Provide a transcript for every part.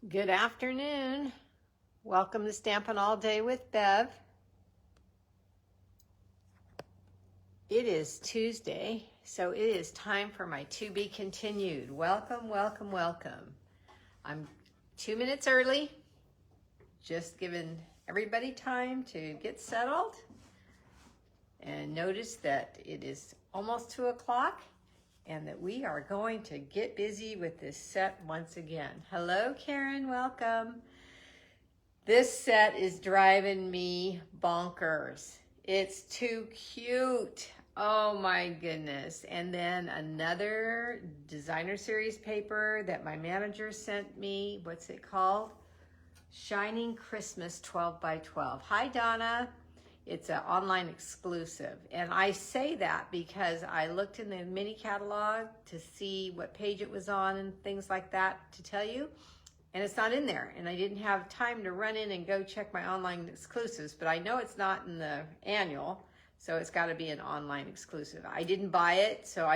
Good afternoon. Welcome to Stampin' All Day with Bev. It is Tuesday, so it is time for my To Be Continued. Welcome, welcome, welcome. I'm 2 minutes early, just giving everybody time to get settled. And notice that it is almost 2 o'clock and that we are going to get busy with this set once again. Hello, Karen, welcome. This set is driving me bonkers. It's too cute. Oh my goodness. And then another designer series paper that my manager sent me. What's it called? Shining Christmas 12 by 12. Hi, Donna. It's an online exclusive. And I say that because I looked in the mini catalog to see what page it was on and things like that to tell you. And it's not in there. And I didn't have time to run in and go check my online exclusives, but I know it's not in the annual, so it's got to be an online exclusive. I didn't buy it, so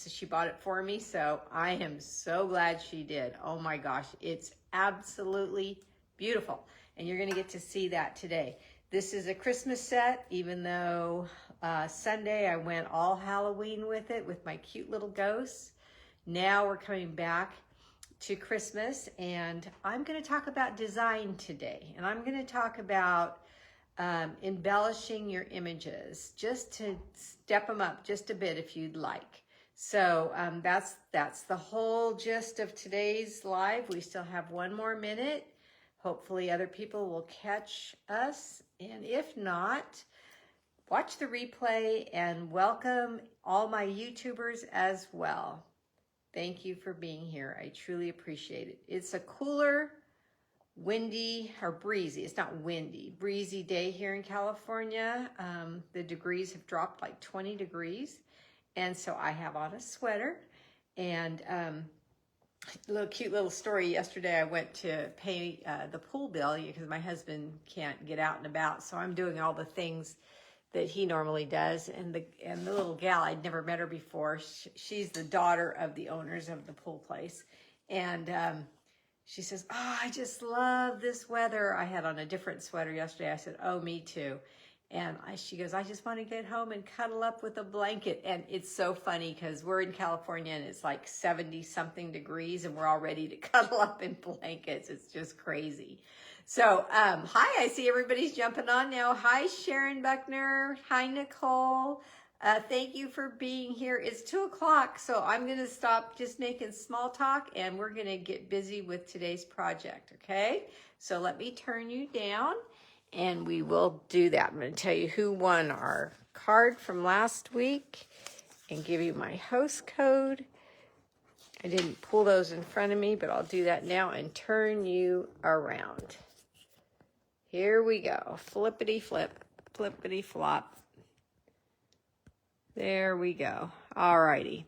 she bought it for me, so I am so glad she did. Oh my gosh, it's absolutely beautiful. And you're going to get to see that today. This is a Christmas set, even though Sunday I went all Halloween with it with my cute little ghosts. Now we're coming back to Christmas, and I'm going to talk about design today, and I'm going to talk about embellishing your images, just to step them up just a bit if you'd like. So that's the whole gist of today's live. We still have 1 more minute. Hopefully other people will catch us, and if not, watch the replay and welcome all my YouTubers as well. Thank you for being here. I truly appreciate it. It's a cooler, windy, or breezy. It's not windy, breezy day here in California. The degrees have dropped like 20 degrees. And so I have on a sweater. And cute little story. Yesterday I went to pay the pool bill because my husband can't get out and about. So I'm doing all the things that he normally does, and the little gal, I'd never met her before. She's the daughter of the owners of the pool place, and she says, "Oh, I just love this weather." I had on a different sweater yesterday. I said, "Oh, me too." And she goes, "I just want to get home and cuddle up with a blanket." And it's so funny because we're in California and it's like 70 something degrees and we're all ready to cuddle up in blankets. It's just crazy. So, hi, I see everybody's jumping on now. Hi, Sharon Buckner. Hi, Nicole. Thank you for being here. It's 2 o'clock, so I'm going to stop just making small talk, and we're going to get busy with today's project, okay? So let me turn you down, and we will do that. I'm going to tell you who won our card from last week and give you my host code. I didn't pull those in front of me, but I'll do that now and turn you around. Here we go. Flippity flip, flippity flop. There we go. All righty.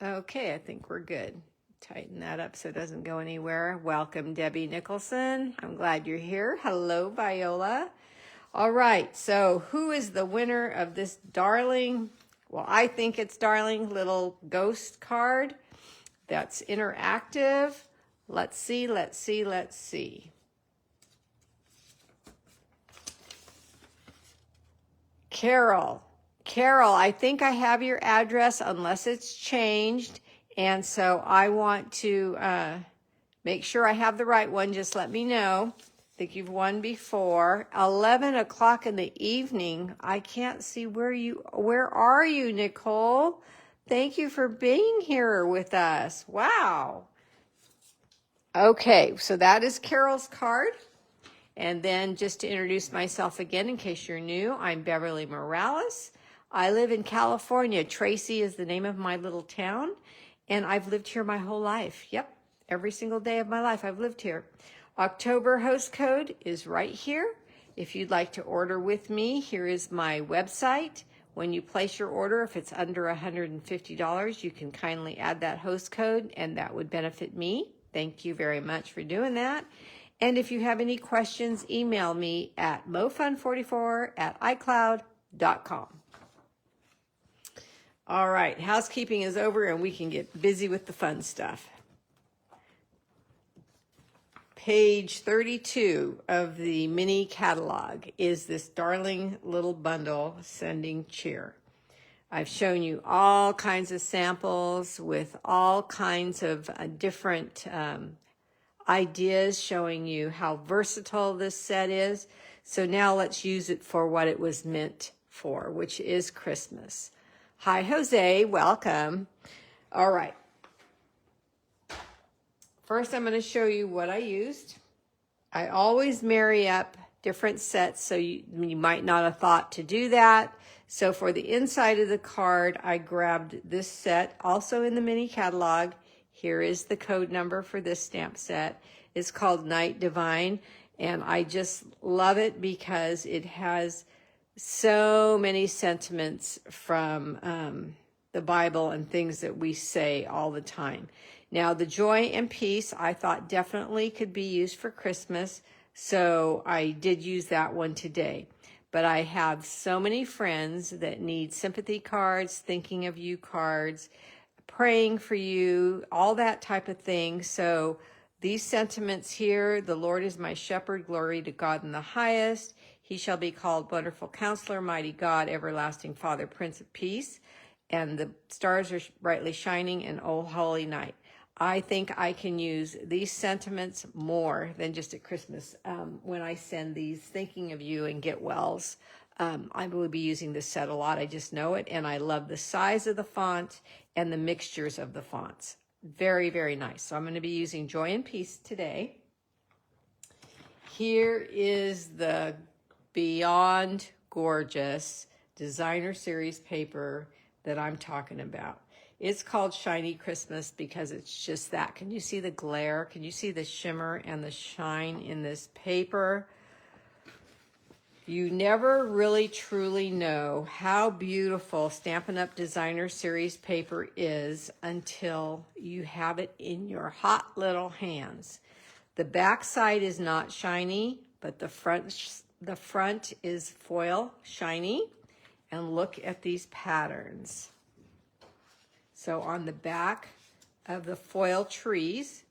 Okay, I think we're good. Tighten that up so it doesn't go anywhere. Welcome, Debbie Nicholson. I'm glad you're here. Hello, Viola. All right, so who is the winner of this darling, well, I think it's darling, little ghost card that's interactive? Let's see, let's see, let's see. Carol, I think I have your address unless it's changed. And so I want to make sure I have the right one. Just let me know. I think you've won before. 11 o'clock in the evening. I can't see where are you, Nicole? Thank you for being here with us. Wow. Okay, so that is Carol's card. And then just to introduce myself again, in case you're new, I'm Beverlee Morales. I live in California. Tracy is the name of my little town, and I've lived here my whole life. Yep, every single day of my life I've lived here. October host code is right here. If you'd like to order with me, here is my website. When you place your order, if it's under $150, you can kindly add that host code, and that would benefit me. Thank you very much for doing that. And if you have any questions, email me at mofun44@icloud.com. All right, housekeeping is over and we can get busy with the fun stuff. Page 32 of the mini catalog is this darling little bundle, Sending Cheer. I've shown you all kinds of samples with all kinds of different ideas showing you how versatile this set is. So now let's use it for what it was meant for, which is Christmas. Hi, Jose, welcome. All right. First, I'm going to show you what I used. I always marry up different sets, so you might not have thought to do that. So for the inside of the card, I grabbed this set, also in the mini catalog. Here is the code number for this stamp set. It's called Night Divine, and I just love it because it has so many sentiments from the Bible and things that we say all the time. Now, the joy and peace I thought definitely could be used for Christmas, so I did use that one today. But I have so many friends that need sympathy cards, thinking of you cards, praying for you, all that type of thing. So these sentiments here, the Lord is my shepherd, glory to God in the highest. He shall be called Wonderful Counselor, Mighty God, Everlasting Father, Prince of Peace. And the stars are brightly shining, and oh, holy night. I think I can use these sentiments more than just at Christmas when I send these thinking of you and get wells. I will be using this set a lot. I just know it. And I love the size of the font and the mixtures of the fonts. Very, very nice. So I'm going to be using Joy and Peace today. Here is the Beyond Gorgeous Designer Series paper that I'm talking about. It's called Shiny Christmas because it's just that. Can you see the glare? Can you see the shimmer and the shine in this paper? You never really truly know how beautiful Stampin' Up! Designer Series paper is until you have it in your hot little hands. The back side is not shiny, but the front is foil shiny. And look at these patterns. So on the back of the foil trees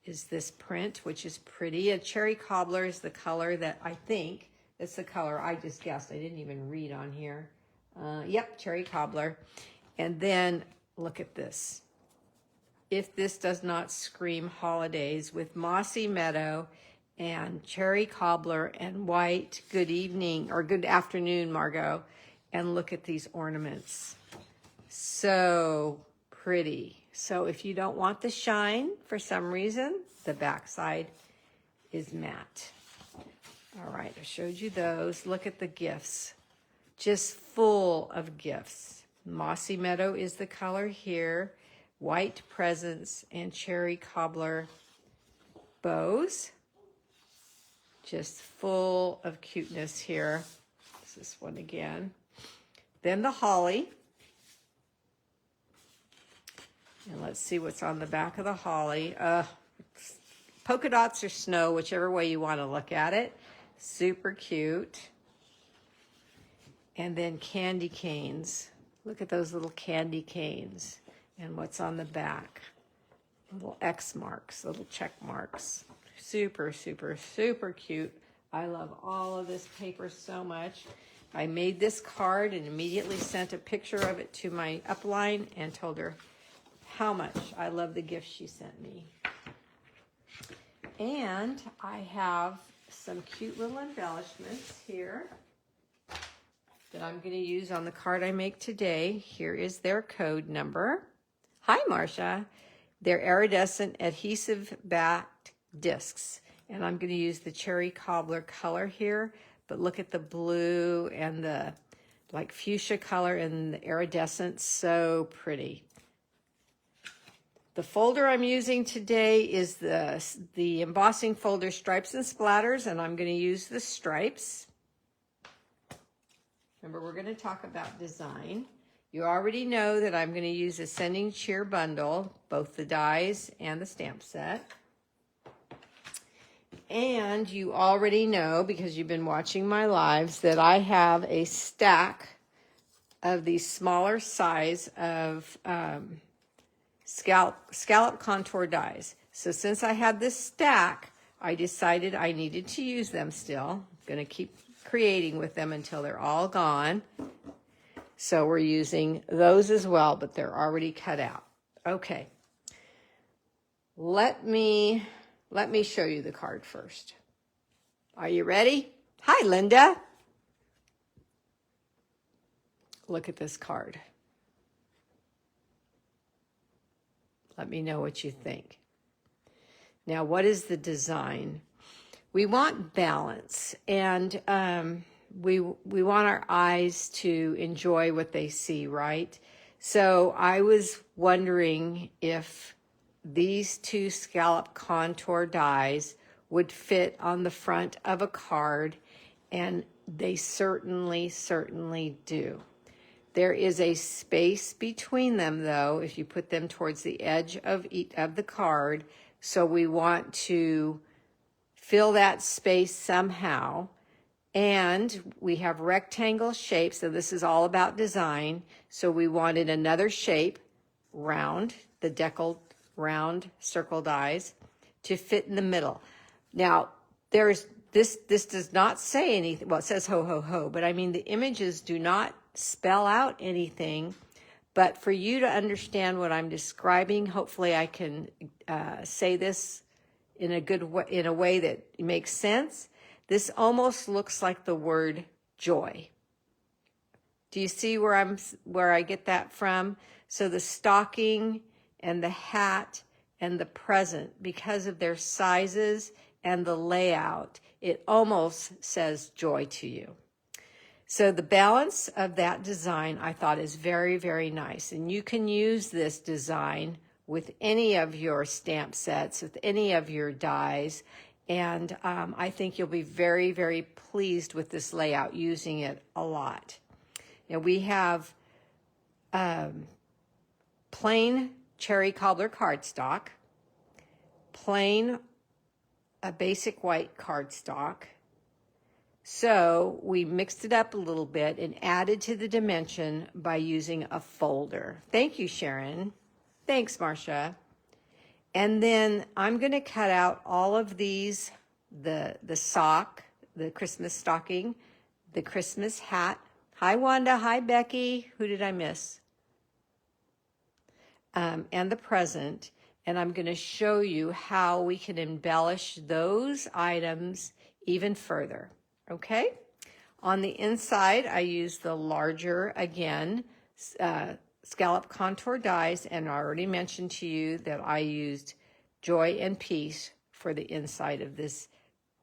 is this print, which is pretty. A cherry cobbler is the color that I think, it's the color I just guessed. I didn't even read on here. Yep, cherry cobbler. And then look at this. If this does not scream holidays, with mossy meadow and cherry cobbler and white. Good evening, or good afternoon, Margot. And look at these ornaments. So pretty. So if you don't want the shine for some reason, the back side is matte. All right, I showed you those. Look at the gifts. Just full of gifts. Mossy Meadow is the color here. White presents and cherry cobbler bows. Just full of cuteness here. This one again. Then the holly. And let's see what's on the back of the holly. Polka dots or snow, whichever way you want to look at it. Super cute. And then candy canes. Look at those little candy canes. And what's on the back? Little X marks, little check marks. Super, super, super cute. I love all of this paper so much. I made this card and immediately sent a picture of it to my upline and told her how much I love the gift she sent me. And I have some cute little embellishments here that I'm going to use on the card I make today. Here is their code number. Hi, Marcia. They're iridescent adhesive-backed discs. And I'm going to use the cherry cobbler color here. But look at the blue and the like fuchsia color and the iridescent. So pretty. The folder I'm using today is the embossing folder Stripes and Splatters, and I'm going to use the stripes. Remember, we're going to talk about design. You already know that I'm going to use a Sending Cheer bundle, both the dies and the stamp set. And you already know, because you've been watching my lives, that I have a stack of these smaller size of scallop contour dies. So since I had this stack, I decided I needed to use them still. I'm going to keep creating with them until they're all gone. So we're using those as well, but they're already cut out. Okay. Let me show you the card first. Are you ready? Hi, Linda. Look at this card. Let me know what you think. Now, what is the design? We want balance, and we want our eyes to enjoy what they see, right? So I was wondering if these two scallop contour dies would fit on the front of a card, and they certainly do. There is a space between them, though, if you put them towards the edge of the card. So we want to fill that space somehow. And we have rectangle shapes, so this is all about design. So we wanted another shape, round, the deckled round circle dies, to fit in the middle. Now, this does not say anything. Well, it says ho, ho, ho, but I mean the images do not spell out anything. But for you to understand what I'm describing, hopefully I can say this in a way that makes sense. This almost looks like the word joy. Do you see where I get that from? So the stocking and the hat and the present, because of their sizes and the layout, it almost says joy to you. So the balance of that design I thought is very nice. And you can use this design with any of your stamp sets, with any of your dies. And I think you'll be very pleased with this layout, using it a lot. Now we have plain cherry cobbler cardstock, plain a basic white cardstock. So we mixed it up a little bit and added to the dimension by using a folder. Thank you, Sharon. Thanks, Marcia. And then I'm going to cut out all of these, the sock, the Christmas stocking, the Christmas hat. Hi, Wanda. Hi, Becky. Who did I miss? And the present. And I'm going to show you how we can embellish those items even further. Okay? On the inside, I used the larger, again, scallop contour dies, and I already mentioned to you that I used Joy and Peace for the inside of this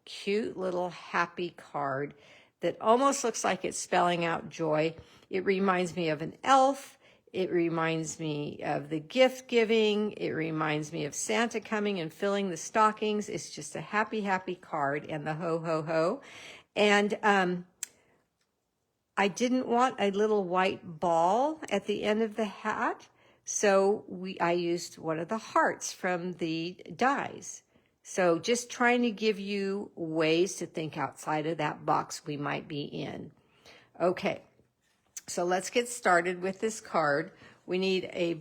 cute little happy card that almost looks like it's spelling out joy. It reminds me of an elf. It reminds me of the gift giving. It reminds me of Santa coming and filling the stockings. It's just a happy card, and the ho, ho, ho. And I didn't want a little white ball at the end of the hat, so I used one of the hearts from the dies. So just trying to give you ways to think outside of that box we might be in. Okay, so let's get started with this card. We need a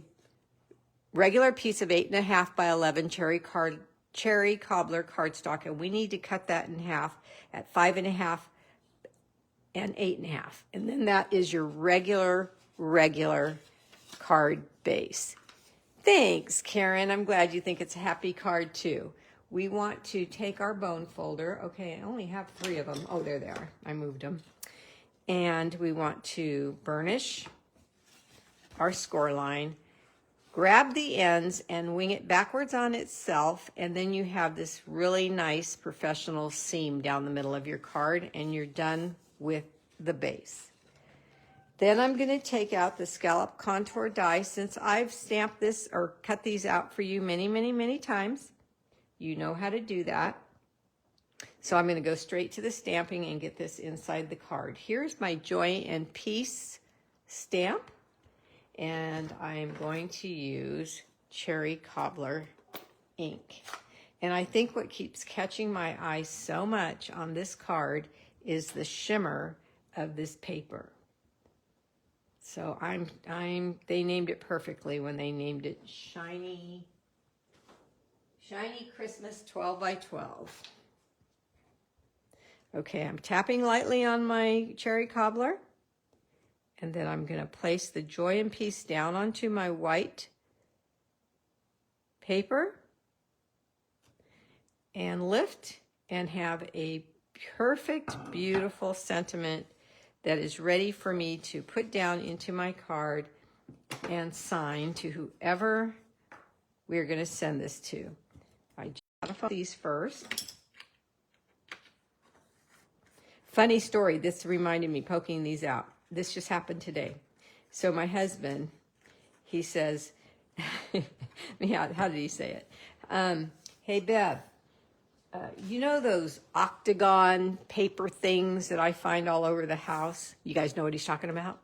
regular piece of 8.5 by 11 cherry cobbler cardstock, and we need to cut that in half at 5.5 and 8.5. And then that is your regular card base. Thanks, Karen. I'm glad you think it's a happy card too. We want to take our bone folder. Okay, I only have 3 of them. Oh, there they are. I moved them. And we want to burnish our score line, grab the ends and wing it backwards on itself, and then you have this really nice professional seam down the middle of your card, and you're done with the base. Then I'm going to take out the scallop contour die. Since I've stamped this or cut these out for you many times, you know how to do that. So I'm going to go straight to the stamping and get this inside the card. Here's my Joy and Peace stamp, and I'm going to use Cherry Cobbler ink. And I think what keeps catching my eye so much on this card is the shimmer of this paper. So they named it perfectly when they named it Shiny Christmas 12 by 12. Okay, I'm tapping lightly on my cherry cobbler. And then I'm going to place the Joy and Peace down onto my white paper and lift and have a perfect, beautiful sentiment that is ready for me to put down into my card and sign to whoever we're going to send this to. I modify these first. Funny story, this reminded me, poking these out. This just happened today. So my husband, he says, how did he say it? Hey, Bev, you know those octagon paper things that I find all over the house? You guys know what he's talking about?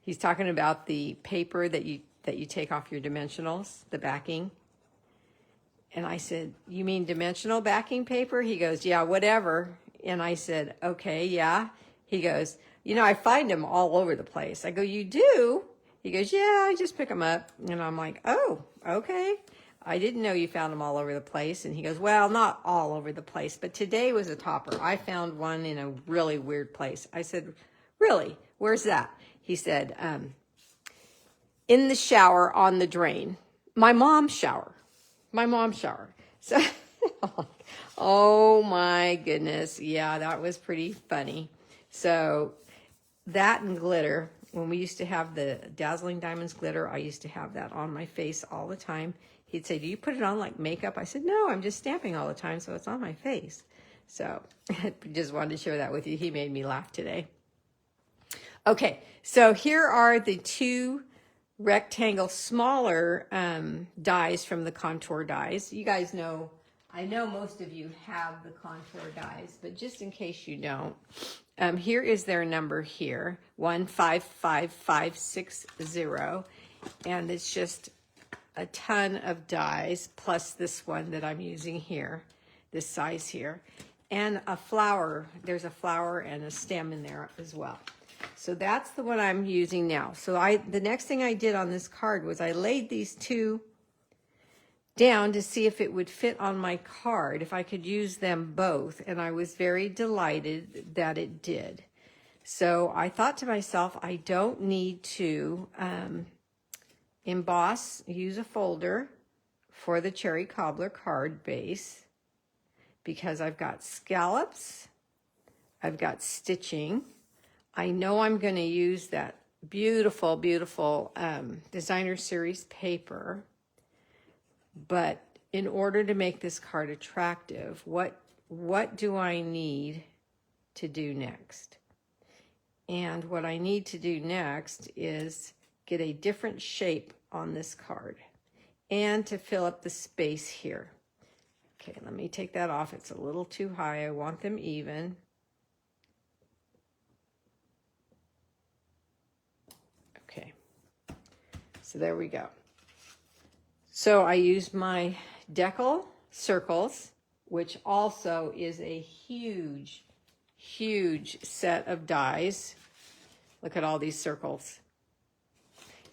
He's talking about the paper that you take off your dimensionals, the backing. And I said, you mean dimensional backing paper? He goes, yeah, whatever. And I said, okay, yeah. He goes, you know, I find them all over the place. I go, you do? He goes, yeah, I just pick them up. And I'm like, oh, okay. I didn't know you found them all over the place. And he goes, well, not all over the place, but today was a topper. I found one in a really weird place. I said, really? Where's that? He said, in the shower on the drain. My mom's shower. So, oh my goodness. Yeah, that was pretty funny. So that and glitter, when we used to have the Dazzling Diamonds glitter, I used to have that on my face all the time. He'd say, do you put it on like makeup? I said, no, I'm just stamping all the time, so it's on my face. So just wanted to share that with you. He made me laugh today. Okay, so here are the two rectangle smaller dies from the contour dies. You guys know, I know most of you have the contour dies, but just in case you don't, here is their number here, 155560, and it's just a ton of dies plus this one that I'm using here, this size here, and a flower. There's a flower and a stem in there as well. So that's the one I'm using now. So the next thing I did on this card was I laid these two down to see if it would fit on my card, if I could use them both, and I was very delighted that it did. So I thought to myself, I don't need to use a folder for the cherry cobbler card base because I've got scallops, I've got stitching. I know I'm going to use that beautiful, beautiful designer series paper, but in order to make this card attractive, what do I need to do next? And what I need to do next is get a different shape on this card and to fill up the space here. Okay, let me take that off. It's a little too high. I want them even. Okay, so there we go. So I used my decal circles, which also is a huge, huge set of dies. Look at all these circles.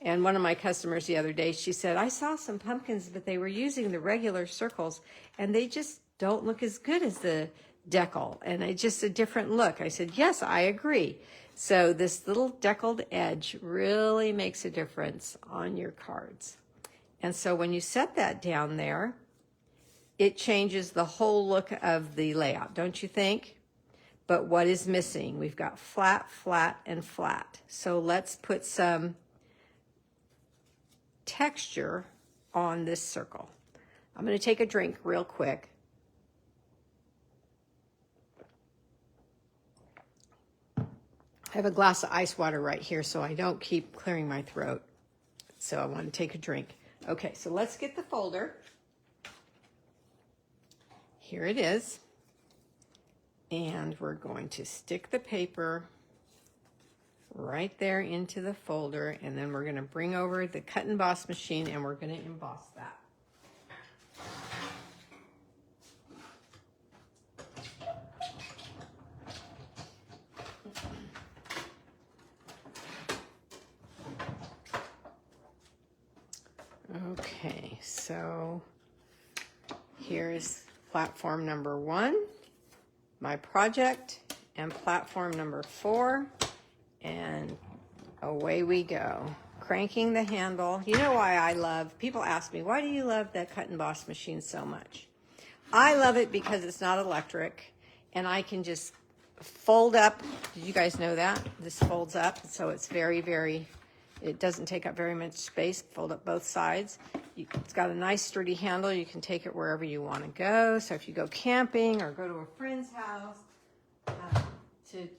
And one of my customers the other day, she said, I saw some pumpkins, but they were using the regular circles, and they just don't look as good as the decal, and it's just a different look. I said, yes, I agree. So this little deckled edge really makes a difference on your cards. And so when you set that down there, it changes the whole look of the layout, don't you think? But what is missing? We've got flat, flat, and flat. So let's put some texture on this circle. I'm going to take a drink real quick. I have a glass of ice water right here so I don't keep clearing my throat. So I want to take a drink. Okay, so let's get the folder. Here it is. And we're going to stick the paper right there into the folder, and then we're going to bring over the cut and emboss machine and we're going to emboss that. Okay, so here's platform number 1, my project, and platform number 4, and away we go. Cranking the handle. You know why I love, people ask me, why do you love that cut and emboss machine so much? I love it because it's not electric, and I can just fold up. Did you guys know that? This folds up, so it's very, very, it doesn't take up very much space. Fold up both sides. It's got a nice sturdy handle. You can take it wherever you want to go. So if you go camping or go to a friend's house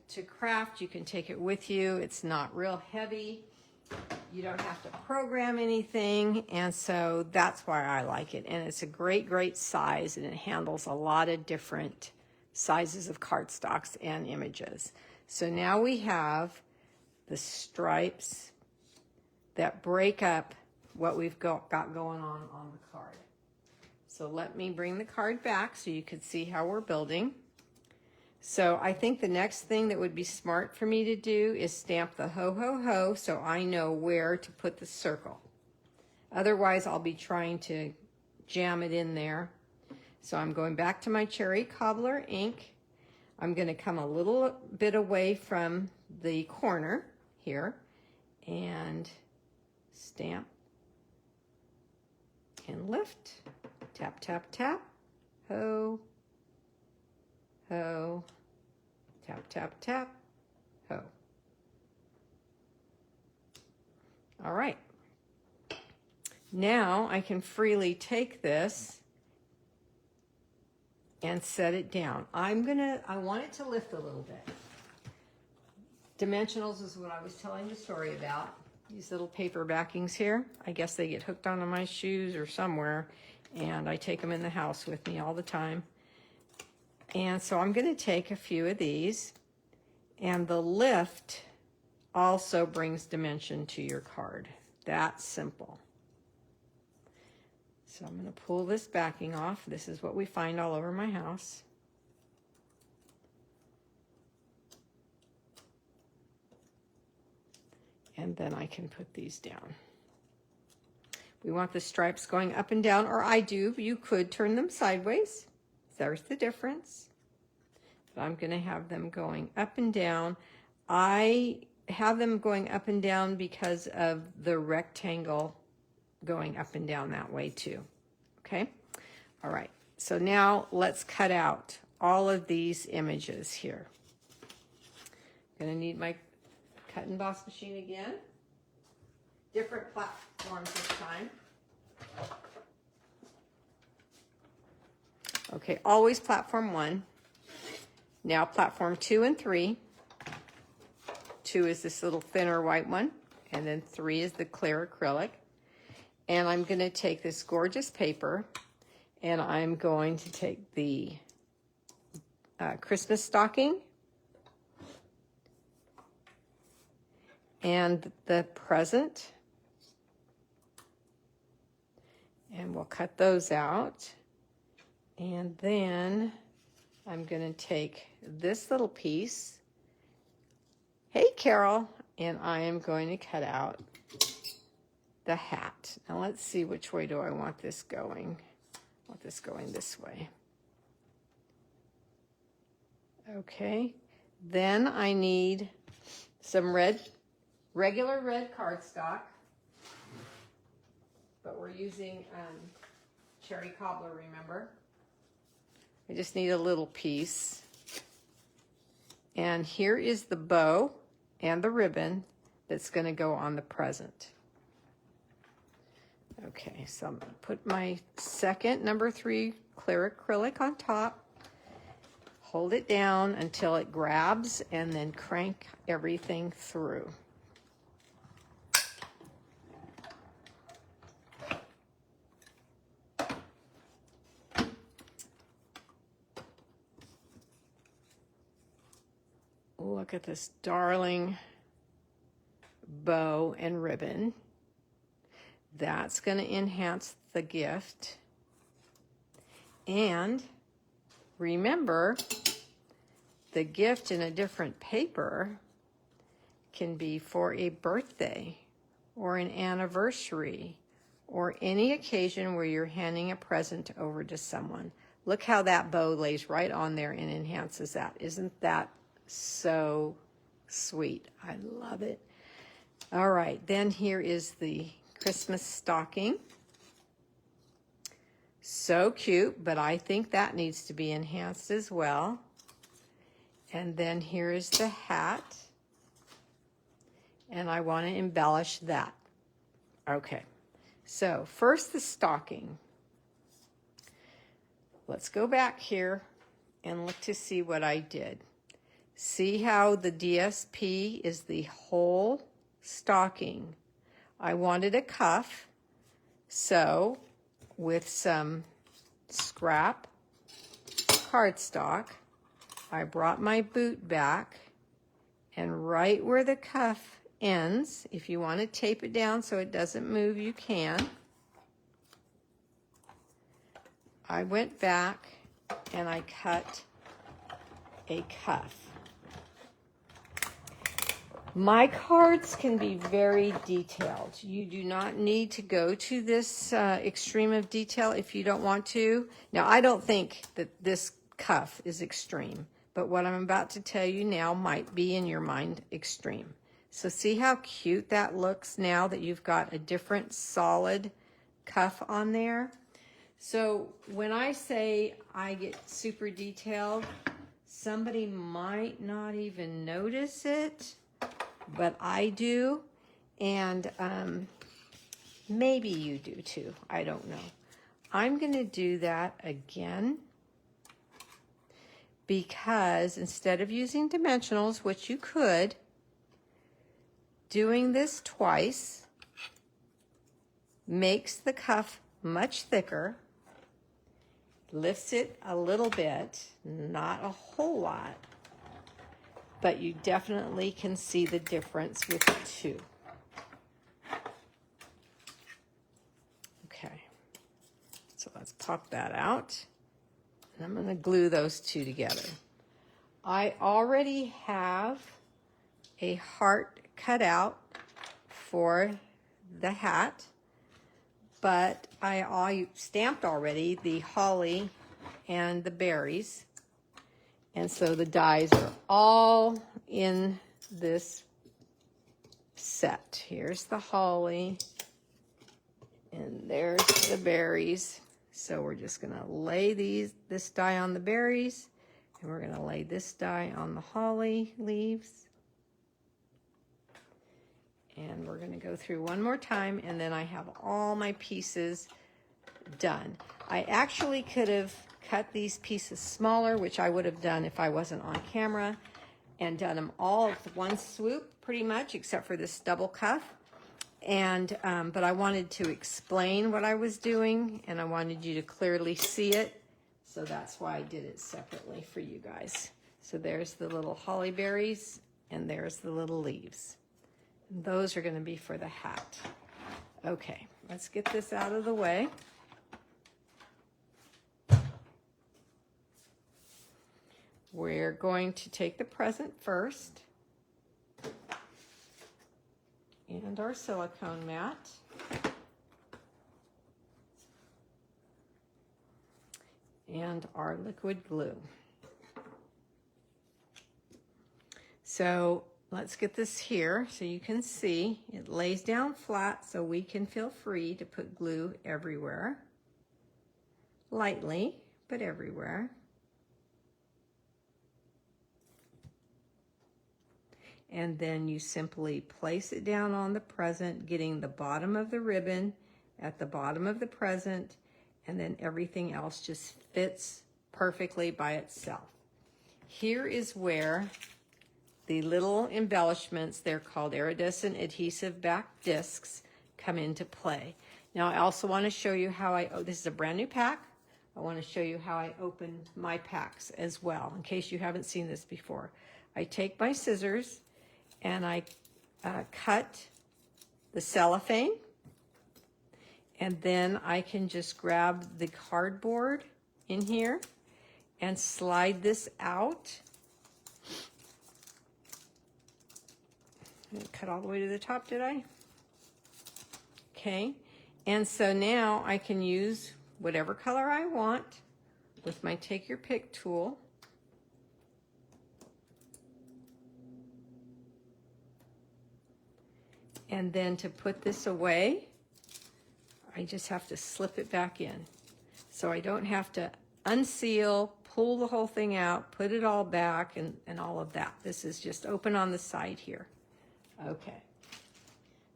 to craft, you can take it with you. It's not real heavy. You don't have to program anything, and so that's why I like it. And it's a great, great size, and it handles a lot of different sizes of cardstocks and images. So now we have the stripes that break up what we've got going on the card. So let me bring the card back so you can see how we're building. So I think the next thing that would be smart for me to do is stamp the ho, ho, ho, so I know where to put the circle. Otherwise, I'll be trying to jam it in there. So I'm going back to my cherry cobbler ink. I'm going to come a little bit away from the corner here and stamp and lift. Tap, tap, tap. Ho, ho, tap, tap, tap, ho. All right. Now I can freely take this and set it down. I want it to lift a little bit. Dimensionals is what I was telling the story about. These little paper backings here. I guess they get hooked onto my shoes or somewhere, and I take them in the house with me all the time. And so I'm going to take a few of these, and the lift also brings dimension to your card. That's simple. So I'm going to pull this backing off. This is what we find all over my house. And then I can put these down. We want the stripes going up and down, or I do. You could turn them sideways. There's the difference. But I'm going to have them going up and down. I have them going up and down because of the rectangle going up and down that way too. Okay? All right. So now let's cut out all of these images here. I'm going to need my cut and emboss machine again. Different platforms this time. Okay, always platform 1. Now platform 2 and 3. 2 is this little thinner white one, and then 3 is the clear acrylic. And I'm going to take this gorgeous paper, and I'm going to take the Christmas stocking and the present, and we'll cut those out. And then I'm going to take this little piece. Hey, Carol. And I am going to cut out the hat. Now let's see, which way do I want this going? I want this going this way. Okay. Then I need some regular red cardstock, but we're using cherry cobbler, remember? I just need a little piece. And here is the bow and the ribbon that's going to go on the present. Okay, so I'm going to put my second number 3 clear acrylic on top. Hold it down until it grabs, and then crank everything through. Look at this darling bow and ribbon. That's going to enhance the gift. And remember, the gift in a different paper can be for a birthday or an anniversary or any occasion where you're handing a present over to someone. Look how that bow lays right on there and enhances that. Isn't that so sweet? I love it. All right, then here is the Christmas stocking. So cute, but I think that needs to be enhanced as well. And then here is the hat. And I want to embellish that. Okay, so first the stocking. Let's go back here and look to see what I did. See how the DSP is the whole stocking. I wanted a cuff, so with some scrap cardstock, I brought my boot back, and right where the cuff ends, if you want to tape it down so it doesn't move, you can. I went back and I cut a cuff. My cards can be very detailed. You do not need to go to this extreme of detail if you don't want to. Now, I don't think that this cuff is extreme, but what I'm about to tell you now might be in your mind extreme. So see how cute that looks now that you've got a different solid cuff on there? So when I say I get super detailed, somebody might not even notice it, but I do, and maybe you do too. I don't know. I'm going to do that again because instead of using dimensionals, which you could, doing this twice makes the cuff much thicker, lifts it a little bit, not a whole lot, but you definitely can see the difference with the two. Okay, so let's pop that out. And I'm going to glue those two together. I already have a heart cut out for the hat, but I stamped already the holly and the berries. And so the dies are all in this set. Here's the holly, and there's the berries. So we're just going to lay this die on the berries, and we're going to lay this die on the holly leaves. And we're going to go through one more time, and then I have all my pieces done. I actually could have cut these pieces smaller, which I would have done if I wasn't on camera, and done them all with one swoop pretty much, except for this double cuff. And but I wanted to explain what I was doing, and I wanted you to clearly see it, so that's why I did it separately for you guys. So there's the little holly berries, and there's the little leaves. And those are going to be for the hat. Okay, let's get this out of the way. We're going to take the present first, and our silicone mat. And our liquid glue. So let's get this here so you can see. It lays down flat so we can feel free to put glue everywhere. Lightly, but everywhere. And then you simply place it down on the present, getting the bottom of the ribbon at the bottom of the present, and then everything else just fits perfectly by itself. Here is where the little embellishments, they're called iridescent adhesive back discs, come into play. Now I also want to show you how this is a brand new pack. I want to show you how I open my packs as well, in case you haven't seen this before. I take my scissors and I cut the cellophane, and then I can just grab the cardboard in here and slide this out. I didn't cut all the way to the top, did I? Okay, And so now I can use whatever color I want with my take your pick tool. And then to put this away, I just have to slip it back in. So I don't have to unseal, pull the whole thing out, put it all back, and all of that. This is just open on the side here. Okay.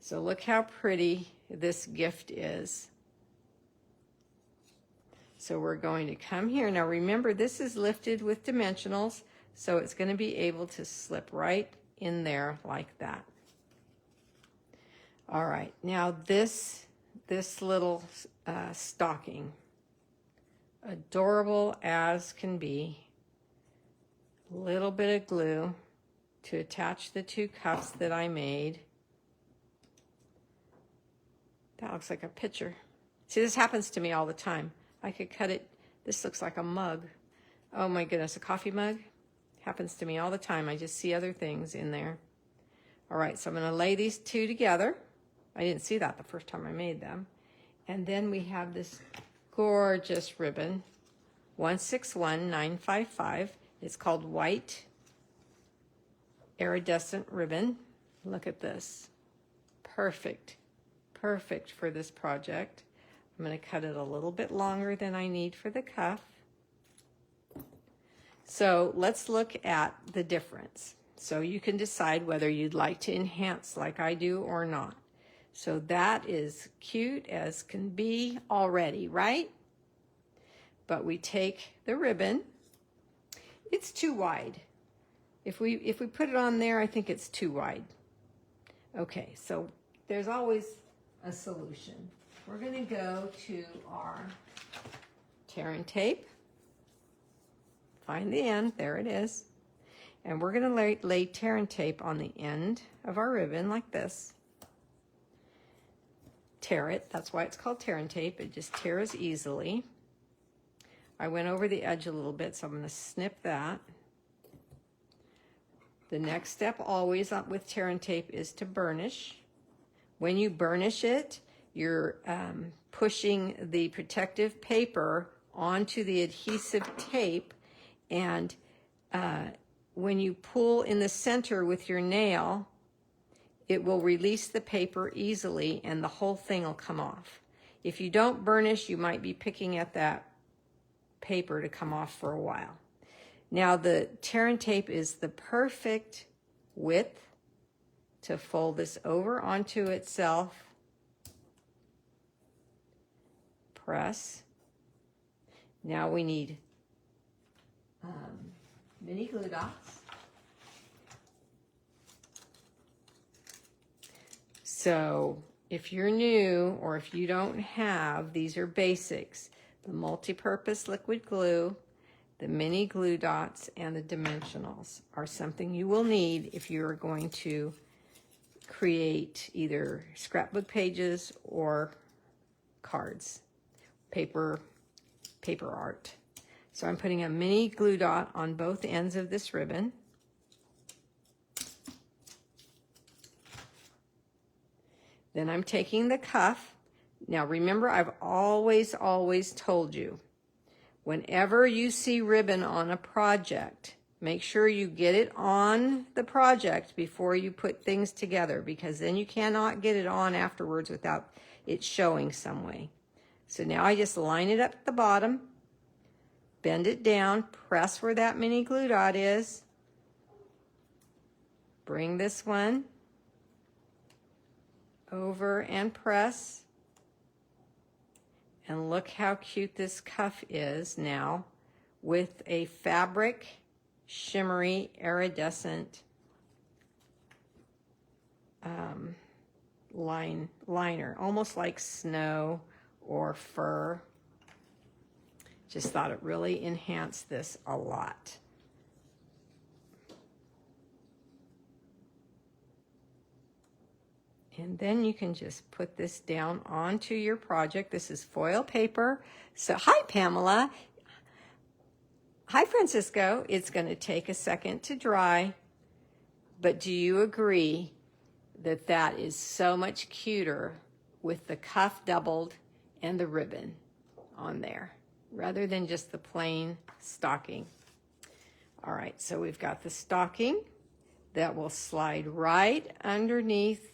So look how pretty this gift is. So we're going to come here. Now remember, this is lifted with dimensionals, so it's going to be able to slip right in there like that. All right, now this little stocking, adorable as can be. A little bit of glue to attach the two cuffs that I made. That looks like a picture. See, this happens to me all the time. I could cut it. This looks like a mug. Oh my goodness, a coffee mug? Happens to me all the time. I just see other things in there. All right, so I'm going to lay these two together. I didn't see that the first time I made them. And then we have this gorgeous ribbon, 161955. It's called White Iridescent Ribbon. Look at this. Perfect. Perfect for this project. I'm going to cut it a little bit longer than I need for the cuff. So let's look at the difference. So you can decide whether you'd like to enhance like I do or not. So that is cute as can be already, right? But we take the ribbon. It's too wide. If we put it on there, I think it's too wide. Okay, so there's always a solution. We're going to go to our tear and tape. Find the end. There it is. And we're going to lay tear and tape on the end of our ribbon like this. Tear it. That's why it's called tear and tape. It just tears easily. I went over the edge a little bit, so I'm going to snip that. The next step always with tear and tape is to burnish. When you burnish it, you're pushing the protective paper onto the adhesive tape, and when you pull in the center with your nail, it will release the paper easily and the whole thing will come off. If you don't burnish, you might be picking at that paper to come off for a while. Now the tear and tape is the perfect width to fold this over onto itself. Press. Now we need mini glue dots. So if you're new or if you don't have, these are basics. The multi-purpose liquid glue, the mini glue dots, and the dimensionals are something you will need if you're going to create either scrapbook pages or cards, paper art. So I'm putting a mini glue dot on both ends of this ribbon. Then I'm taking the cuff. Now remember, I've always told you, whenever you see ribbon on a project, make sure you get it on the project before you put things together, because then you cannot get it on afterwards without it showing some way. So now I just line it up at the bottom, bend it down, press where that mini glue dot is, bring this one over and press, and look how cute this cuff is now with a fabric shimmery iridescent liner, almost like snow or fur. Just thought it really enhanced this a lot. And then you can just put this down onto your project. This is foil paper. So, hi, Pamela. Hi, Francisco. It's going to take a second to dry, but do you agree that that is so much cuter with the cuff doubled and the ribbon on there, rather than just the plain stocking. All right, so we've got the stocking that will slide right underneath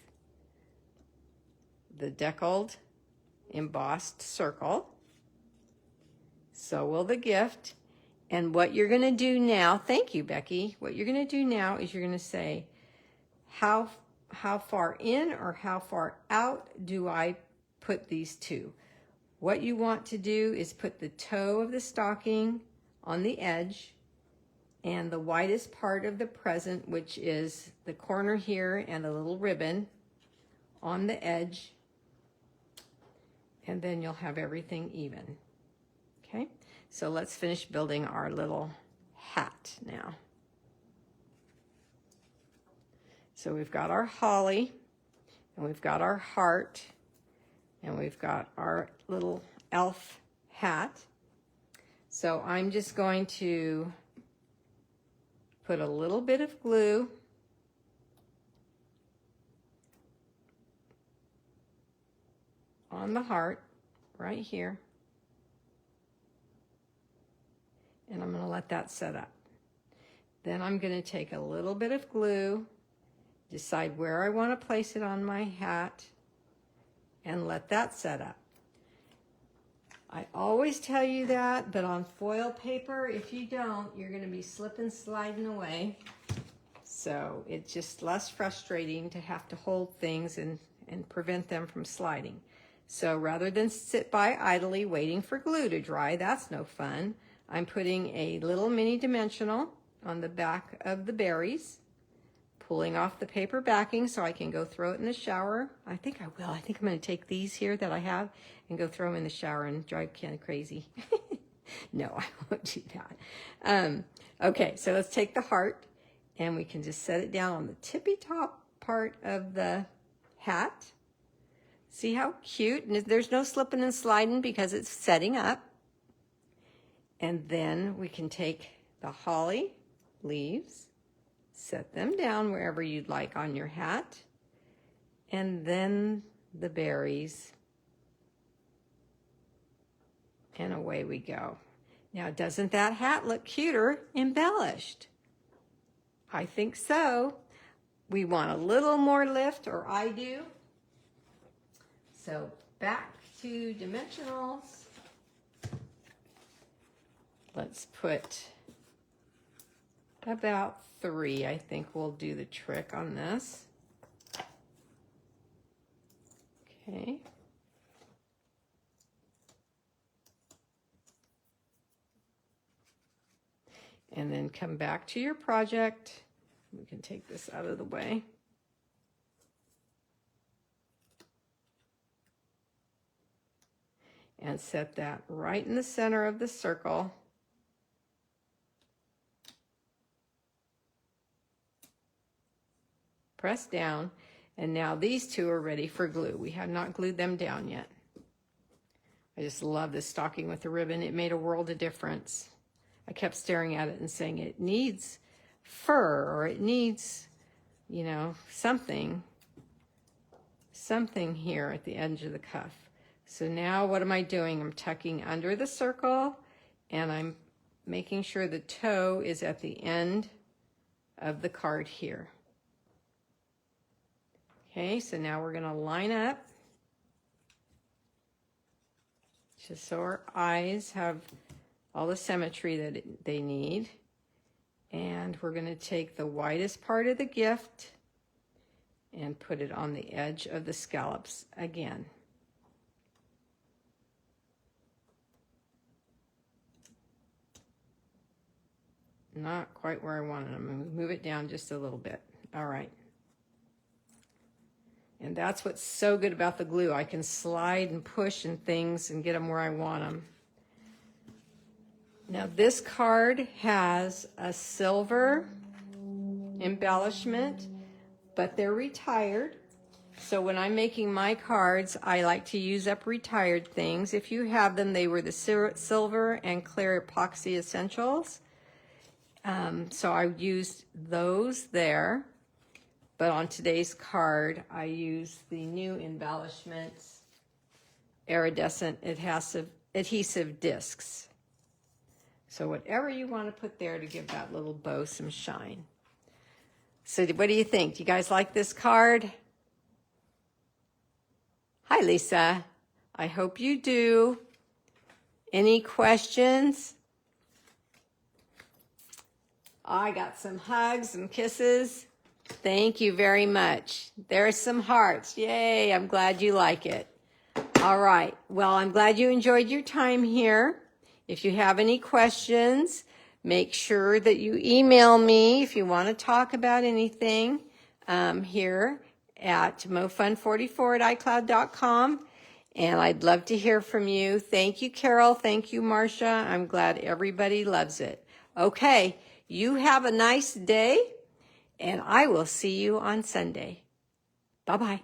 the deckled embossed circle. So will the gift. And what you're going to do now, thank you, Becky. What you're going to do now is you're going to say, how far in or how far out do I put these two? What you want to do is put the toe of the stocking on the edge and the widest part of the present, which is the corner here and a little ribbon, on the edge. And then you'll have everything even. Okay, so let's finish building our little hat now. So we've got our holly, and we've got our heart, and we've got our little elf hat. So I'm just going to put a little bit of glue on the heart right here. And I'm going to let that set up. Then I'm going to take a little bit of glue, decide where I want to place it on my hat, and let that set up. I always tell you that, but on foil paper, if you don't, you're going to be slipping, sliding away. So it's just less frustrating to have to hold things and prevent them from sliding. So rather than sit by idly waiting for glue to dry, that's no fun. I'm putting a little mini dimensional on the back of the berries, pulling off the paper backing so I can go throw it in the shower. I think I will. I think I'm going to take these here that I have and go throw them in the shower and drive Ken crazy. No, I won't do that. Okay, so let's take the heart and we can just set it down on the tippy top part of the hat. See how cute? And there's no slipping and sliding because it's setting up. And then we can take the holly leaves, set them down wherever you'd like on your hat, and then the berries, and away we go. Now, doesn't that hat look cuter embellished? I think so. We want a little more lift, or I do. So back to dimensionals. Let's put about 3. I think we'll do the trick on this. Okay. And then come back to your project. We can take this out of the way. And set that right in the center of the circle. Press down, and now these two are ready for glue. We have not glued them down yet. I just love this stocking with the ribbon. It made a world of difference. I kept staring at it and saying it needs fur, or it needs, you know, something here at the edge of the cuff. So now what am I doing? I'm tucking under the circle, and I'm making sure the toe is at the end of the card here. Okay, so now we're going to line up just so our eyes have all the symmetry that they need. And we're going to take the widest part of the gift and put it on the edge of the scallops again. Not quite where I wanted them. I'm going to move it down just a little bit. All right. And that's what's so good about the glue. I can slide and push and things and get them where I want them. Now this card has a silver embellishment, but they're retired. So when I'm making my cards, I like to use up retired things. If you have them, they were the silver and clear epoxy essentials. So I used those there. But on today's card, I used the new embellishments iridescent adhesive discs. So whatever you want to put there to give that little bow some shine. So what do you think? Do you guys like this card? Hi, Lisa. I hope you do. Any questions? I got some hugs and kisses. Thank you very much. There's some hearts. Yay, I'm glad you like it. All right. Well, I'm glad you enjoyed your time here. If you have any questions, make sure that you email me if you want to talk about anything here at mofun44@icloud.com. And I'd love to hear from you. Thank you, Carol. Thank you, Marcia. I'm glad everybody loves it. Okay, you have a nice day, and I will see you on Sunday. Bye-bye.